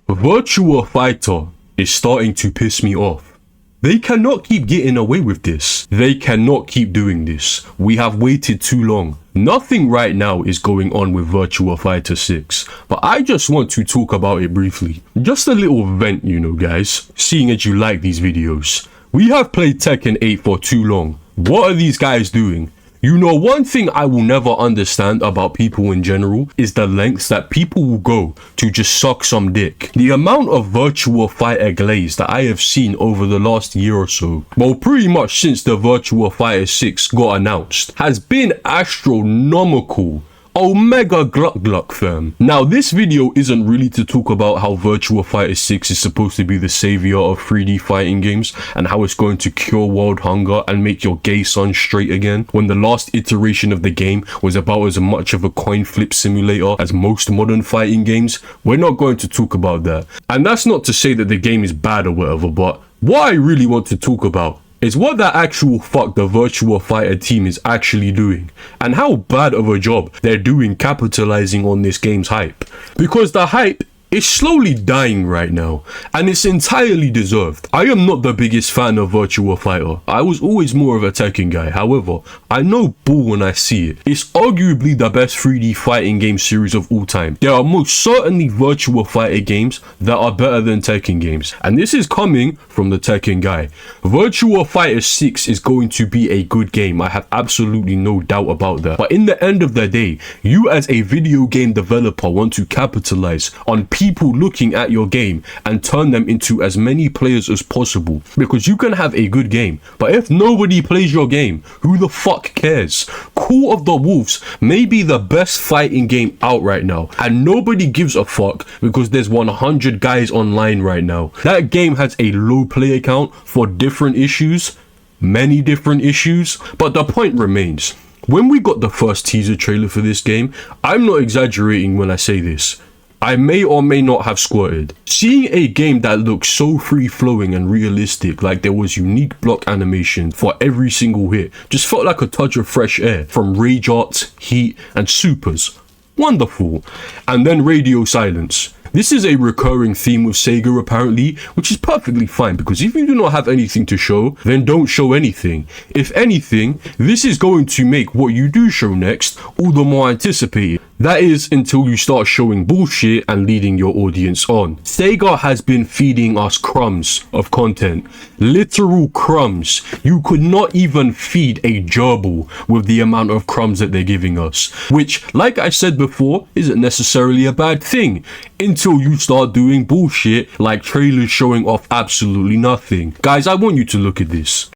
Virtua Fighter is starting to piss me off. They cannot keep getting away with this. They cannot keep doing this. We have waited too long. Nothing right now is going on with Virtua Fighter 6, but I just want to talk about it briefly. Just a little vent, you know, guys, seeing as you like these videos. We have played Tekken 8 for too long. What are these guys doing? You know, one thing I will never understand about people in general is the lengths that people will go to just suck some dick. The amount of Virtua Fighter glaze that I have seen over the last year or so, well, pretty much since the Virtua Fighter 6 got announced, has been astronomical. Omega Gluck Gluck, fam. Now, this video isn't really to talk about how Virtua Fighter 6 is supposed to be the savior of 3D fighting games and how it's going to cure world hunger and make your gay son straight again, when the last iteration of the game was about as much of a coin flip simulator as most modern fighting games. We're not going to talk about that. And that's not to say that the game is bad or whatever, but what I really want to talk about is what that actual fuck the Virtua Fighter team is actually doing, and how bad of a job they're doing capitalizing on this game's hype. Because the hype is slowly dying right now, and it's entirely deserved. I am not the biggest fan of Virtua Fighter. I was always more of a Tekken guy. However, I know bull when I see it. It's arguably the best 3D fighting game series of all time. There are most certainly Virtua Fighter games that are better than Tekken games, and this is coming from the Tekken guy. Virtua Fighter 6 is going to be a good game. I have absolutely no doubt about that. But in the end of the day, you as a video game developer want to capitalize on people looking at your game and turn them into as many players as possible, because you can have a good game, but if nobody plays your game, who the fuck cares? Call of the Wolves may be the best fighting game out right now, and nobody gives a fuck because there's 100 guys online right now. That game has a low player count for different issues, many different issues, but the point remains. When we got the first teaser trailer for this game, I'm not exaggerating when I say this, I may or may not have squirted. Seeing a game that looks so free-flowing and realistic, like there was unique block animation for every single hit, just felt like a touch of fresh air from Rage Arts, Heat, and Supers. Wonderful. And then radio silence. This is a recurring theme with Sega apparently, which is perfectly fine, because if you do not have anything to show, then don't show anything. If anything, this is going to make what you do show next all the more anticipated. That is, until you start showing bullshit and leading your audience on. Sega has been feeding us crumbs of content. Literal crumbs. You could not even feed a gerbil with the amount of crumbs that they're giving us. Which, like I said before, isn't necessarily a bad thing. Until you start doing bullshit like trailers showing off absolutely nothing. Guys, I want you to look at this.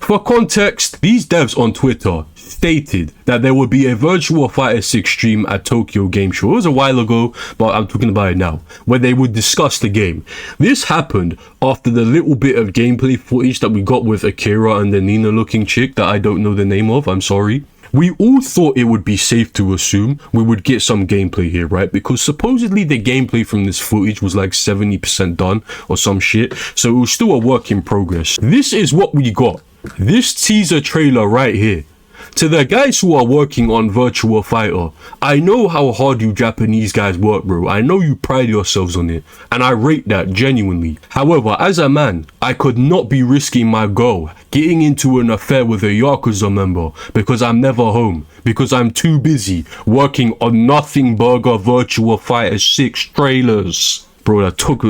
For context, these devs on Twitter stated that there would be a Virtua Fighter 6 stream at Tokyo Game Show. It was a while ago, but I'm talking about it now, where they would discuss the game. This happened after the little bit of gameplay footage that we got with Akira and the Nina looking chick that I don't know the name of, I'm sorry. We all thought it would be safe to assume we would get some gameplay here, right? Because supposedly the gameplay from this footage was like 70% done or some shit, so it was still a work in progress. This is what we got. This teaser trailer right here. To the guys who are working on Virtua Fighter, I know how hard you Japanese guys work, bro. I know you pride yourselves on it, and I rate that genuinely. However, as a man, I could not be risking my girl getting into an affair with a Yakuza member because I'm never home, because I'm too busy working on Nothing Burger Virtua Fighter 6 trailers. Bro, that took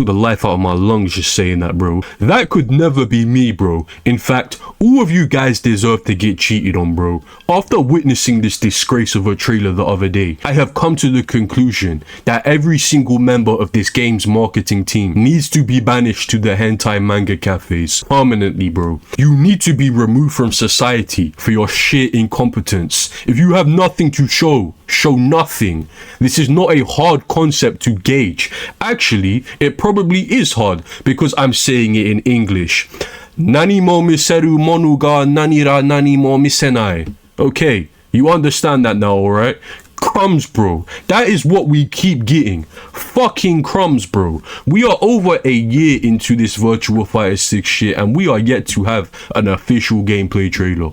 the life out of my lungs just saying that, bro. That could never be me, bro. In fact, all of you guys deserve to get cheated on, bro. After witnessing this disgrace of a trailer the other day, I have come to the conclusion that every single member of this game's marketing team needs to be banished to the hentai manga cafes permanently, bro. You need to be removed from society for your sheer incompetence. If you have nothing to show nothing. This is not a hard concept to gauge. Actually, it probably is hard because I'm saying it in English. Nani mo miseru monu ga nani ra nani mo misenai. Okay, you understand that now, alright? Crumbs, bro. That is what we keep getting. Fucking crumbs, bro. We are over a year into this Virtua Fighter 6 shit and we are yet to have an official gameplay trailer.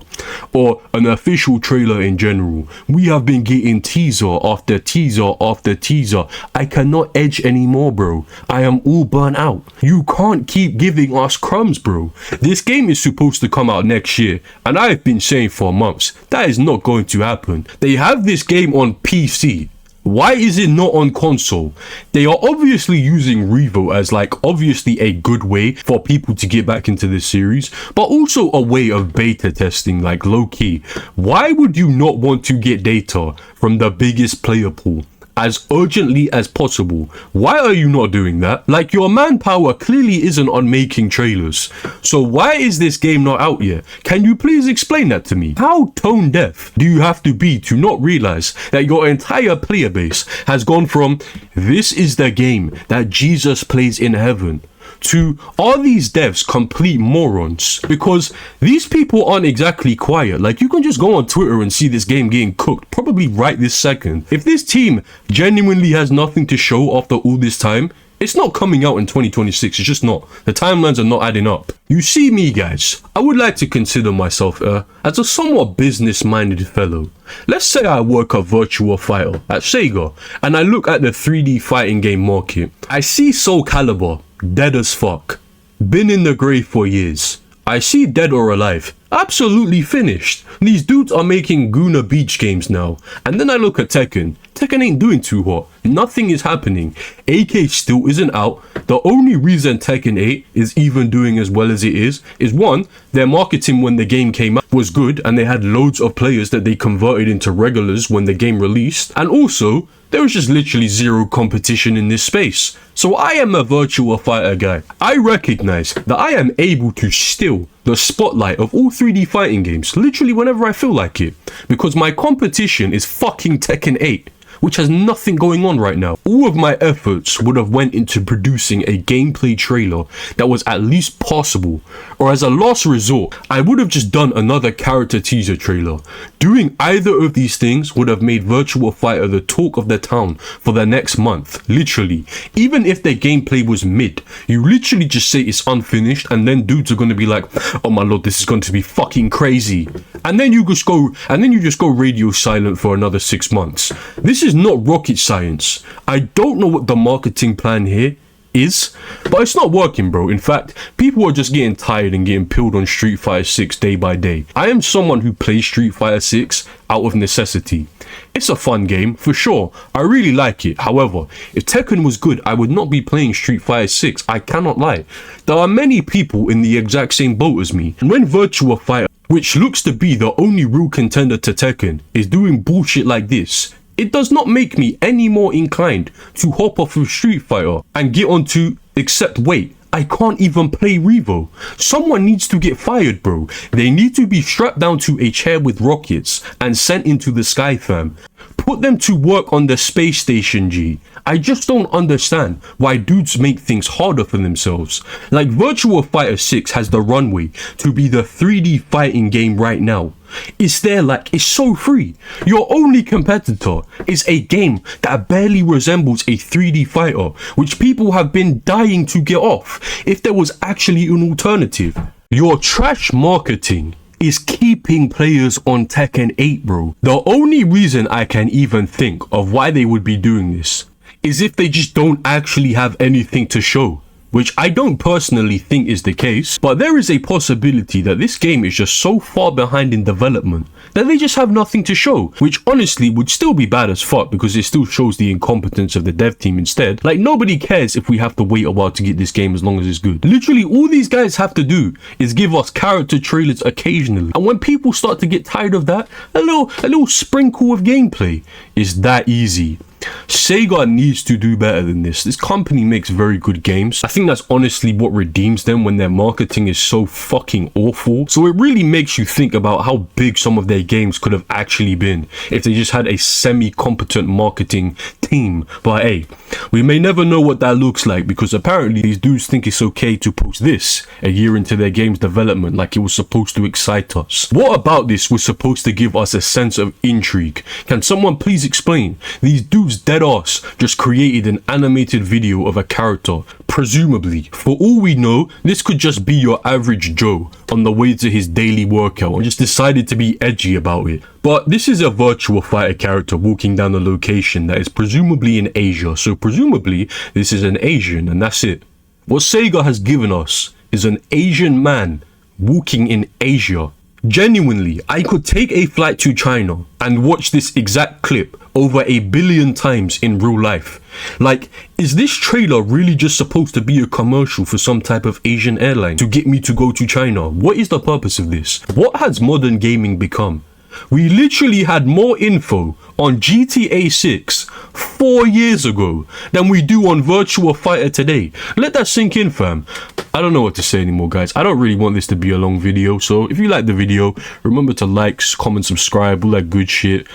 Or an official trailer in general. We have been getting teaser after teaser after teaser. I cannot edge anymore, bro. I am all burnt out. You can't keep giving us crumbs, bro. This game is supposed to come out next year and I've been saying for months that is not going to happen. They have this game on PC. Why is it not on console? They are obviously using Revo as like obviously a good way for people to get back into this series, but also a way of beta testing, like low key. Why would you not want to get data from the biggest player pool as urgently as possible? Why are you not doing that? Like, your manpower clearly isn't on making trailers. So why is this game not out yet? Can you please explain that to me? How tone deaf do you have to be to not realize that your entire player base has gone from this is the game that Jesus plays in heaven to are these devs complete morons? Because these people aren't exactly quiet. Like, you can just go on Twitter and see this game getting cooked probably right this second. If this team genuinely has nothing to show after all this time, it's not coming out in 2026. It's just not. The timelines are not adding up. You see me, guys, I would like to consider myself as a somewhat business-minded fellow. Let's say I work at Virtua Fighter at Sega and I look at the 3D fighting game market. I see Soul Calibur dead as fuck, been in the grave for years. I see Dead or Alive absolutely finished. These dudes are making Guna Beach games now. And then I look at Tekken. Tekken ain't doing too hot. Nothing is happening. AK still isn't out. The only reason Tekken 8 is even doing as well as it is one, their marketing when the game came out was good and they had loads of players that they converted into regulars when the game released. And also, there was just literally zero competition in this space. So I am a Virtua Fighter guy. I recognize that I am able to steal the spotlight of all 3D fighting games literally whenever I feel like it, because my competition is fucking Tekken 8, which has nothing going on right now. All of my efforts would have went into producing a gameplay trailer that was at least possible, or as a last resort, I would have just done another character teaser trailer. Doing either of these things would have made Virtua Fighter the talk of the town for the next month, literally. Even if their gameplay was mid, you literally just say it's unfinished and then dudes are going to be like, oh my lord, this is going to be fucking crazy. And then you just go radio silent for another 6 months. This is not rocket science. I don't know what the marketing plan here is, but it's not working, bro. In fact, people are just getting tired and getting pilled on Street Fighter 6 day by day. I am someone who plays Street Fighter 6 out of necessity. It's a fun game, for sure. I really like it. However, if Tekken was good, I would not be playing Street Fighter 6. I cannot lie. There are many people in the exact same boat as me. And when Virtua Fighter, which looks to be the only real contender to Tekken, is doing bullshit like this, it does not make me any more inclined to hop off of Street Fighter and get onto, except wait, I can't even play Revo. Someone needs to get fired, bro. They need to be strapped down to a chair with rockets and sent into the sky, fam. Put them to work on the space station, G. I just don't understand why dudes make things harder for themselves. Like, Virtua Fighter 6 has the runway to be the 3D fighting game right now. It's there, like, it's so free. Your only competitor is a game that barely resembles a 3D fighter, which people have been dying to get off if there was actually an alternative. Your trash marketing is keeping players on Tekken 8, bro. The only reason I can even think of why they would be doing this is if they just don't actually have anything to show, which I don't personally think is the case, but there is a possibility that this game is just so far behind in development that they just have nothing to show, which honestly would still be bad as fuck because it still shows the incompetence of the dev team instead. Like, nobody cares if we have to wait a while to get this game as long as it's good. Literally, all these guys have to do is give us character trailers occasionally, and when people start to get tired of that, a little sprinkle of gameplay is that easy. Sega needs to do better than this. This company makes very good games. I think that's honestly what redeems them when their marketing is so fucking awful. So it really makes you think about how big some of their games could have actually been if they just had a semi-competent marketing team. But hey, we may never know what that looks like, because apparently these dudes think it's okay to post this a year into their game's development like it was supposed to excite us. What about this was supposed to give us a sense of intrigue? Can someone please explain? These dudes dead ass just created an animated video of a character. Presumably, for all we know, this could just be your average Joe on the way to his daily workout and just decided to be edgy about it. But this is a Virtua Fighter character walking down a location that is presumably in Asia, so presumably this is an Asian, and that's it. What Sega has given us is an Asian man walking in Asia. Genuinely, I could take a flight to China and watch this exact clip over 1 billion times in real life. Like, is this trailer really just supposed to be a commercial for some type of Asian airline to get me to go to China? What is the purpose of this? What has modern gaming become? We literally had more info on GTA 6 4 years ago than we do on Virtua Fighter today. Let that sink in, fam. I don't know what to say anymore, guys. I don't really want this to be a long video, so if you like the video, remember to like, comment, subscribe, all that good shit.